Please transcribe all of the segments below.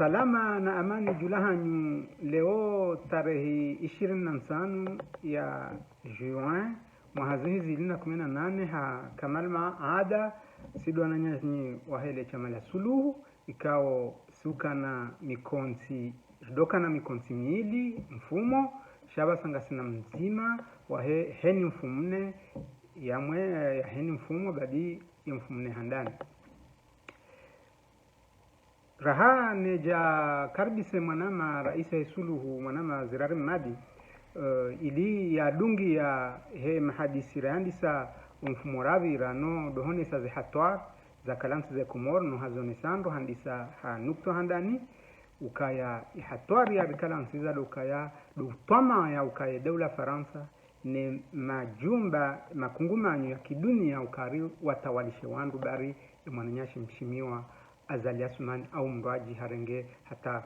Salama na amani julahanyu leo tarehe 25 ya Juin mwahazihi zilina 18 ha kamalma ada sidwana nyanyi wahele chamala suluhu ikao suka na mikonsi doka na mikonsi miili mfumo shaba sangasina mzima wahe heni mfumne yamwe ya heni mfumo badi mfumne handani raha neja karbise mwanama raisa suluhu mwanama zirari madi ili ya dungi ya he mahadisi randisa mfumo ravi rano dohone sa zihatwar za kalamsi za kumor no hazone sando handisa ha nukto handani ukaya ihatwar ya kalamsi za ukaya dutama ya ukaya dawla Faransa ne majumba makungumanyo ya kidunia ukari watawalishe wandu bari mwananyashi mshimiwa Azali Asumani au mbaji harenge hata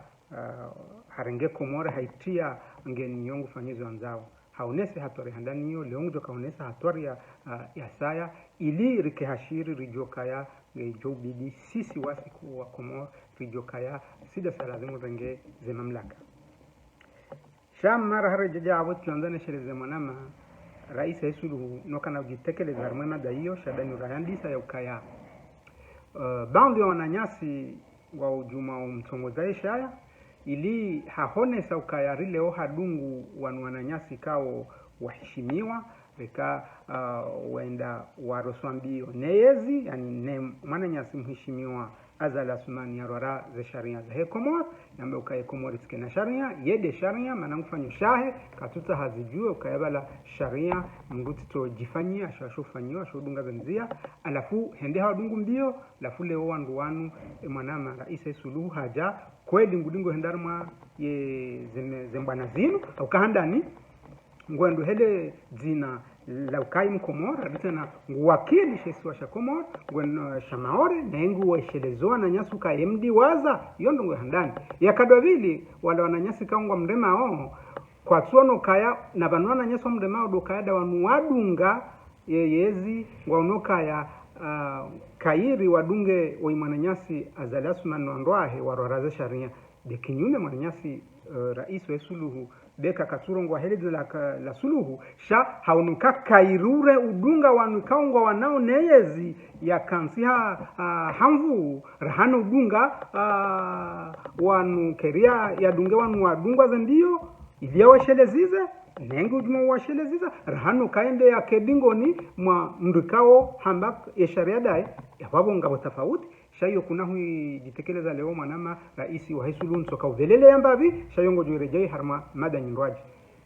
harenge Komore haitia ngeni yongu fanyizo wanzao haonese hatori handani hiyo leongu joka haonesa hatori ya saya ili rike hashiri rijokaya jobidi sisi wasiku wa Komore rijokaya sida salazimu renge ze mamlaka mara harajaja awot kiwanzane shere ze manama raisa Suluhu nokana ujitekele zarmana da hiyo shadani urayandisa ya ukaya baadhi ya wananyasi wa ujuma mtongozae shaya ili hahone saukayari leo hadungu wananyasi kao waheshimiwa reka waenda waroswambio neyezi yani ne mwananyasi mheshimiwa Azali Asumani ya rora za sharia za hekomor yambe ukaye komori tsikena sharia yede sharia manamfanyo shahe katuta hazijue ukayabala sharia mnguti to jifanyia ashashofanywa shodunga zanzia alafu hende hadungu mbio alafu leo wandu wanu mwanama raisa Suluhu haja kweli ngudingo hendarma ye zembana zinu ukahandani ngwendo hele zina la ukai mkomora bitana nguwakili sheswa shakomor ngwen shamaore nengu washelezoa na nyasuka MD waza yondo ngwe handani yakadovili wala wananyasi kaungwa mrema wao kwa tsono kaya na banwana nyaso mrema dokaya da wanu wadunga yeyezi ngwaonoka ya kairi wadunge oimwananyasi Azali Asumani ndwahe waroraza sharia de kinyume mwananyasi rais wa Suluhu beka kasurongo helezi la Suluhu sha haunuka kairure udunga wanu kaungwa wanao neyezi ya kansiha hamvu rahano udunga wanu keria ya dunge wanu wadungwa zendio ilia washelezize nengu juma washeleziza rahano kaende ya kedingoni mwa mrikao hamba ya sharia dai ya babo ngabo tofauti shayo kuna hui jitekeleza leo manama raisi wa Suluhu nsoka uvelele yambavi shayongo jurejei harma mada nyindwaji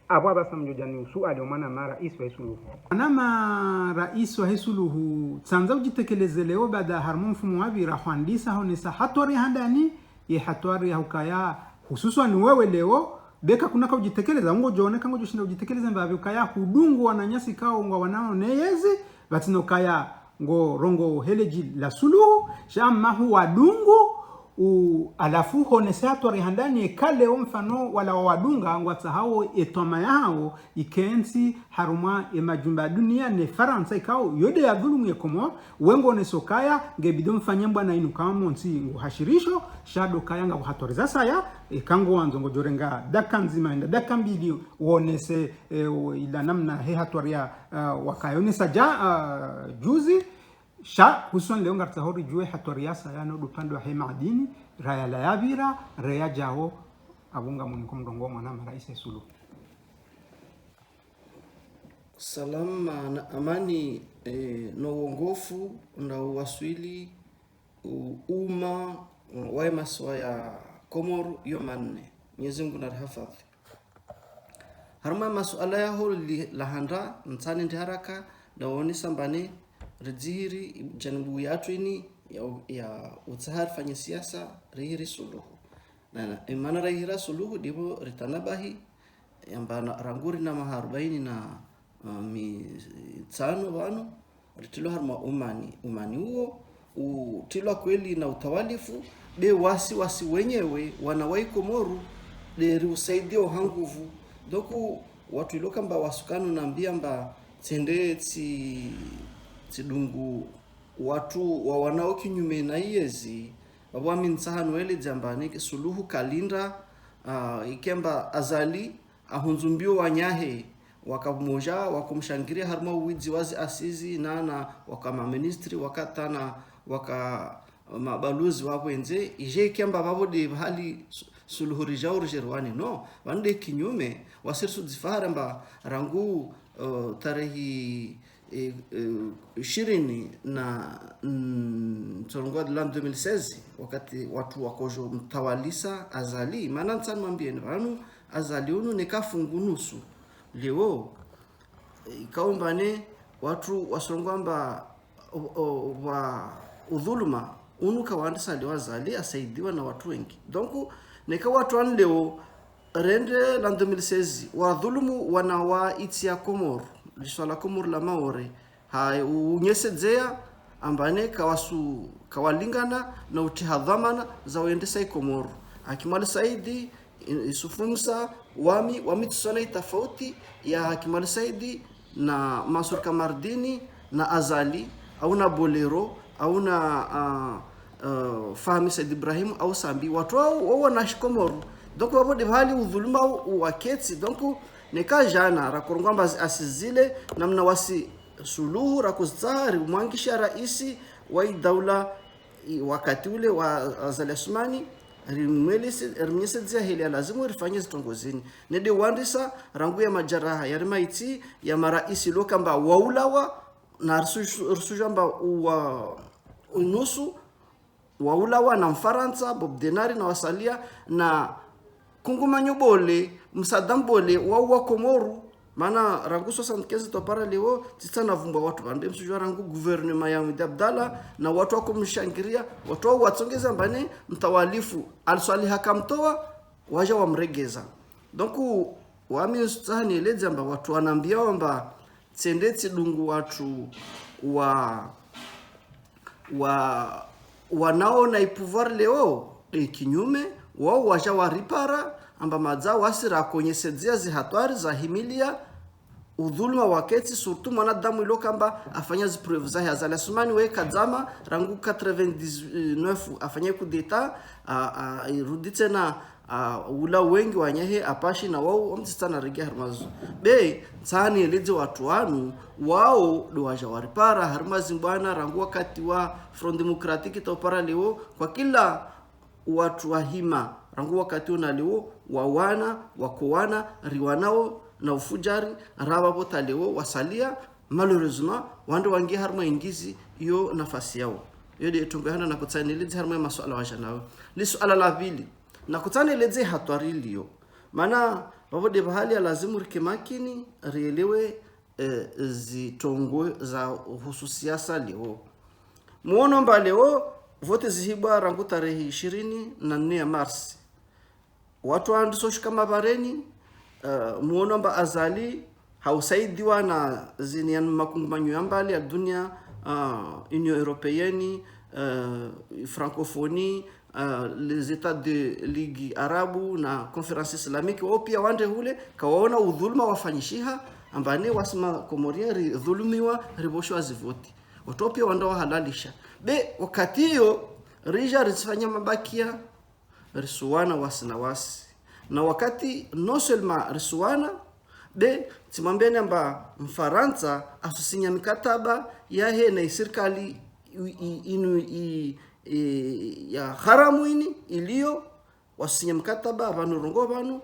abo abasa mjojani usuali manama raisi wa Suluhu manama raisi wa Suluhu tsanza ujitekeleze leo baada harma mfumo wavi rahwandisa honesa hatori handani ye hatori hukaya hususan wewe leo beka kuna ka ujitekeleza ngo jone kango joshinda ujitekeleza mbavi ukaya hudungu wananyasi kao ngwa wanao neyezi batino kaya ngo rongo heleji la Suluhu shama huwa dungu alafu honesa hatori handani kale mfano wala wadunga ngwatsa hao etoma yao ikensi haruma majumba dunia ne Faransa ikao yode ya dhulumu ya Komor wengo nesokaya ngebido mfanyembwa na inu kama monsi nguhashirisho shado kaya nga uhatoriza saya kango wanzo ngojorenga dakanzima enda dakambili wonese ila namna he hatoria wakayonesa juzi sha huson leo ngarta hori jue hatoriasa yana dupando wa hema adini raya la yavira raya jao abunga mundongo mwana raisa Suluhu salama na amani no uongofu na uwaswili umma wa maswa ya Komoro yomanne Mwenyezi Mungu na hafadhi harma masuala ya holi lahanda mtsani ndiharaka na woni sambane riziri janbu yatu ini ya utsahar fanya siasa rihiri Suluhu na imana rihira Suluhu dibo ritanabahi yambana ranguri na maharubaini na mitsano wano ritilo harma umani huo utilo kweli na utawalifu de wasi wenyewe wanawai Komoru de rusaidio hanguvu doku watu iloka mba wasukanu na mbia mba tende tidungu watu wa wanao kinyume na yezi wami nsahanu wele jambani suluhu kalinda ikemba azali ahunzumbio wanyahe wakamoja wakumshangiria harma uwizi wazi asizi nana wakama ministry wakatana waka mabaluzi wawenze ije ikemba babode hali suluhu rijao rijerwani no wande kinyume wasirsu zifahara mba rangu tarehi 20 na mtorongo de l'an 2016 wakati watu wakojo mtawalisa azali maana nsanu mwambieni vanu azali unu nekafungunusu leo ikaombane watu wasongwamba wa udhuluma unu kawandisa leo azali asaidiwa na watu wengi donc neka watu an leo rende l'an 2016 wa dhulumu wanawa itia Komoro liswala Komoro la Maore hai unyesedzea ambane kawalingana na utihadhamana za uendesa Komoro Hakimali Saidi isufumsa wami tsona tofauti ya Hakimali Saidi na Mansur Kamardini na Azali au na Bolero au na Fahmi Said Ibrahim au Sambi watu wao wanashi Komoro donc wabo de hali udhuluma waketi donc neka jana rakorongamba asizile namna wasi suluhu rakuzari mwangisha raisi wa daula wakati ule wa Azali Asmani rimwese dzia hili lazima rifanye zitongozini nede wandisa rangu ya majaraha ya rimaiti ya maraisi lokamba waulawa na rusujamba wa unusu waulawa na Mfaransa Bob Denari na wasalia na kungumanyo bole msadambole wa Komoro mana rangu 75 topara leo titana vumba watu bande msujwa rangu gouvernement ya Mudi Abdalla na watu wako mshangiria watu watsongeza mbane mtawalifu alswali hakamtoa waja wamregeza donc wami ustani eleza mba watu wanambia kwamba tsendeti dungu watu wanaona ipouvoir leo kinyume wao waja waripara amba madza wasira konyesedzia zihatwari za himilia udhuluma waketi surtout mwanadamu ilo kamba afanya zipreuve za Azali Asmani we kadzama rangu 99 afanya kudeta irudite na ula wengi wanyahe apashi na wao mtistana rege harmazu be tsani eleze watu wanu wao do waja waripara harmazi bwana rangu wakati wa Front Democratique topara leo kwa kila watu wahima rangu wakati una leo wawana wakowana riwanao na ufujari raba bota leo wasalia malheureusement wande wangi harma ingizi yo nafasi yao yode tungehana na kutsaneleze harma masuala wajanao ni suala la vili na kutsaneleze hatwarilio maana babode bahali lazima rikemakini rielewe zitongo za hususiasa leo muono mba leo vote zihibwa rangu tarehe 24 ya Mars watu andisoshi kama bareni muono mba Azali hausaidiwa na zini makungumanyo ya mbali ya dunia Union Européenne Francophonie les États de Ligue Arabu na Conference Islamique wao pia wande hule kawaona udhuluma wafanyishiha ambane wasima Komoria dhulumiwa riboshwa zivoti watu pia wanda halalisha be wakati hiyo rija risifanya mabakia risuwana wasina wasi na wakati non seulement risuwana be timwambieni amba Mfaransa asusinya mikataba yahe na serikali ya haramu ini iliyo wasinya mkataba abantu rongo banu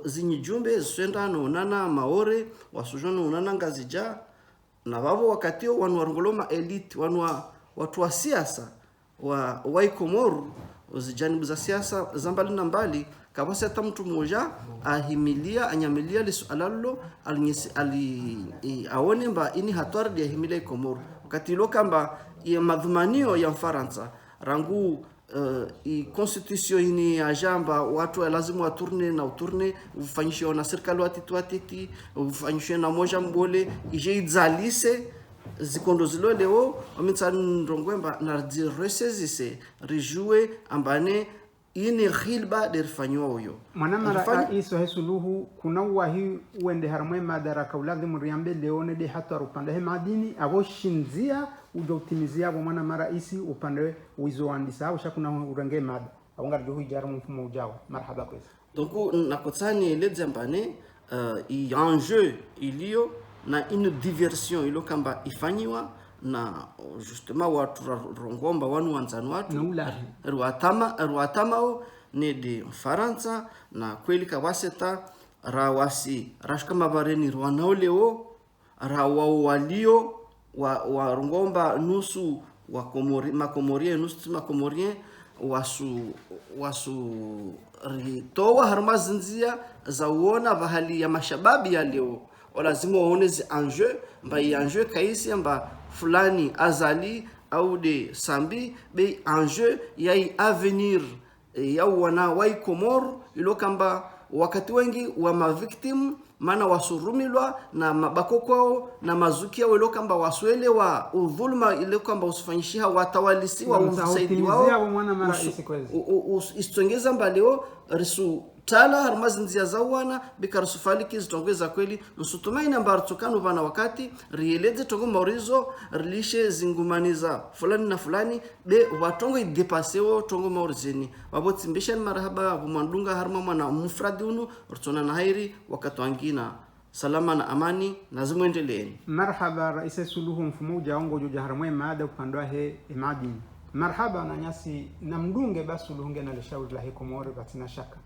zinyijumbe zisenda nonana Maore wasujana nonana ngazija na babo wakati wanu warongoloma elite watu wa siasa wa Komoro zijanibu za siasa zambali na mbali kabasa hata mtu mmoja ahimilia anyamilia lisuala lilo aone mba ini hatwari ya himilia Komoro wakati ilo kamba ya madhumanio ya Mfaransa rangu constitution ini ajamba watu lazima waturne na uturne ufanyishwe na serikali watiti ufanyishwe na moja mbole ije idzalise zikondo zilo leo wamitsan rongwemba na diresezise rijue ambane ini khilba derfanywa huyo mwanamara iso hesuluhu kuna wahi wende haramwe madaraka ulazima riambe leone de hata rupanda he madini abo shinzia ujo utimizia kwa mwana maraisi upande uizoandisa au shakuna urenge mada aunga ndio hujara mfumo ujao. Marhaba kwezi. Donc nakotani leze mbane i enjeu ilio na une diversion ilo kamba ifanyiwa na justement watu rongomba wanu wanzanu watu ruatamao ne de Faransa na kweli kawaseta rawasi rashkama bareni rwanaoleo rawao walio wa rongomba nusu wa makomorien nusu makomorien wasu ritoa harmazinzia za uona bahali ya mashababi ya leo lazima waone zi enjeu mba enjeu kaisi amba fulani azali au de sambi be enjeu ya avenir ya wana wai Komoro ilo kamba wakati wengi wa mavictim mana wasurumilwa na mabako kwao na mazuki yao ilo kamba waswele wa udhulma ilo kamba usifanyishiha watawalisi wa usaidi wao istongeza mbaleo risu tala harmazinzia za wana bikarusufaliki zitongeza kweli nusutumaini ambayo tukanu bana wakati rieleze tongo maurizo rilishe zingumaniza fulani na fulani be watongo idepaseo tongo maurizeni waboti mbishani marahaba bumandunga harma mwana mufradi unu rutona na hairi wakatwangina salama na amani na zimwendeleeni. Marhaba Rais Suluhu mfumo jaongo juja haramwe maada upandwa he imadi. Marhaba na nyasi na mdunge basi Suluhu ngena lishauri la he Komoro batina shaka.